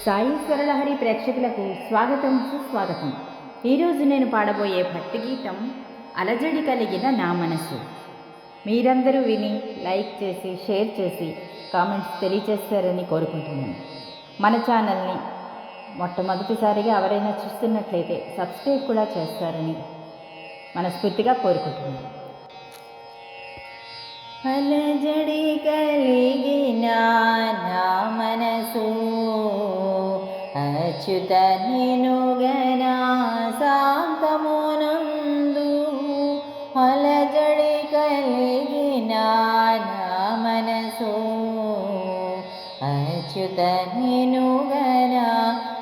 సాయి స్వరలహరి ప్రేక్షకులకు స్వాగతం సుస్వాగతం. ఈరోజు నేను పాడబోయే భక్తి గీతం అలజడి కలిగిన నా మనసు. మీరందరూ విని లైక్ చేసి షేర్ చేసి కామెంట్స్ తెలియచేస్తారని కోరుకుంటున్నాను. మన ఛానల్ని మొట్టమొదటిసారిగా ఎవరైనా చూస్తున్నట్లయితే సబ్స్క్రైబ్ కూడా చేస్తారని మనస్ఫూర్తిగా కోరుకుంటున్నాను. అలజడి కలిగిన నా మనసు అచ్యుత నినుగన శాంతమునందు. అలజడి కలిగిన నా మనసు అచ్యుత నినుగన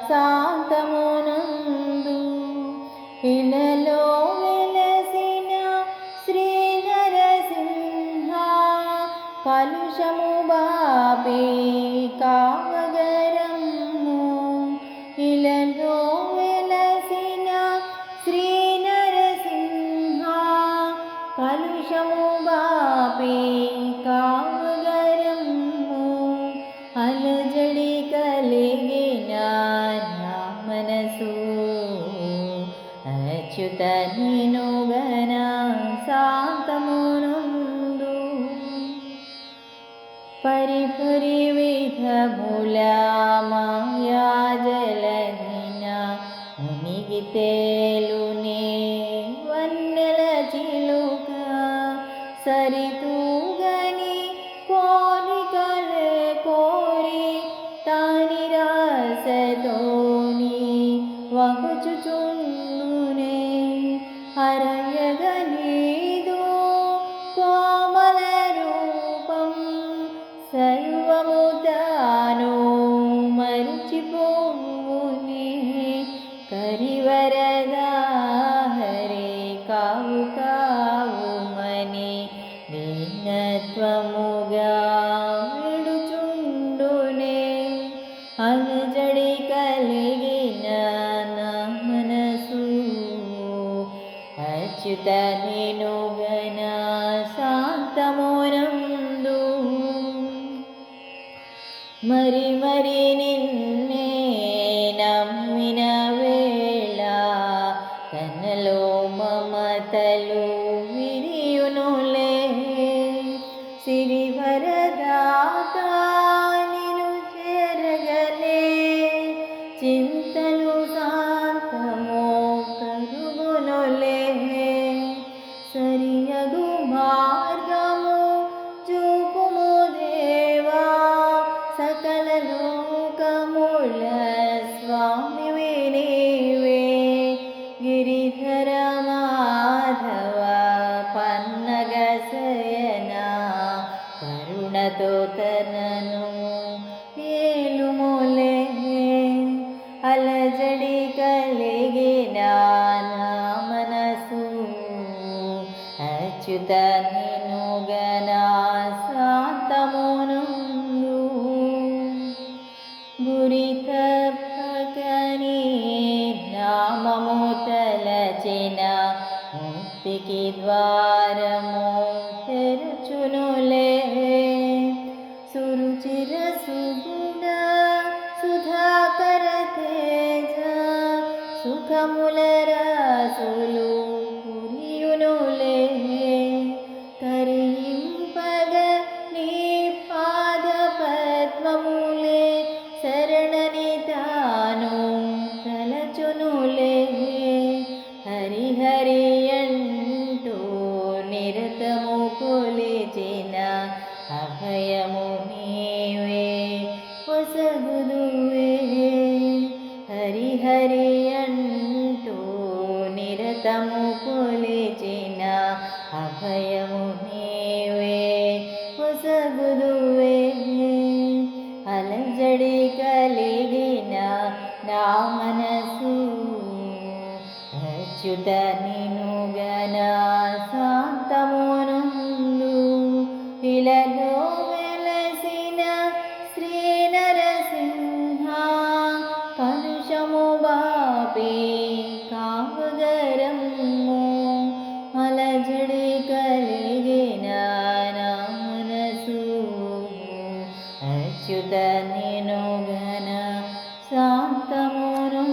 శాంతమునందు. ఇలలో వెలసిన శ్రీ నరసింహ కలుషము బాపే కావగరము. ఇలలో వెలసిన శ్రీ నరసింహ కలుషము బాపే కావగరము. అలజడి కలిగిన నా మనసు అచ్యుత నినుగన శాంతమునందు. పరిపరి విధముల మాయాజలహిన మునిగి తేలునే వన్నెల చిలుక. సరితూగని కోరికలే కోరి తాని రాసతోని వహచుచుండునే. అరయగనీదు కోమల రూపం సర్వము తాను మరిచిపోవునే. కరివరదా హరే కావు కావుమని దీనత్వముగా విడుచుండునే. అలజడి కలిగిన నా మనసు అచ్యుత నినుగన శాంతమునందు. మరి మరి నిన్నే నమ్మిన వేళ తనలో మమతలు విరియునులే. సిరివరదాత నిను చేరగనే చింతలు శాంతమో కరుగునులే. సరియగు మార్గము చూపుము దేవా, సకల లోకముల స్వామివే నీవే. గిరిధర మాధవ పన్నగ శయన కరుణతో తనను ఏలుములే. అలజడి కలిగిన నా మనసు అచ్యుత నినుగన శాంతమునందు. గురి తప్పకని నామము తలచిన ముక్తికి ద్వారము తెరుచునులే. సురుచిర సుగుణ సుధాకర తేజ సుఖముల రాసులు కురియునులే. కరింపగ నీ పాద పద్మములే శరణని తాను తలచునులే. హరిహరి అంటూ నిరతము కొలిచిన అభయము నీవే పొసగుదువే. హరిహరి అంటూ నిరతము కొలిచిన అభయము నీవే పొసగుదువే. అలజడి కలిగిన నా మనసు అచ్యుత నినుగన శాంతమునందు. ఇలలో వెలసిన శ్రీ నరసింహ కలుషము బాపే కావగరము. అలజడి కలిగిన నా మనసు అచ్యుత నినుగన శాంతమును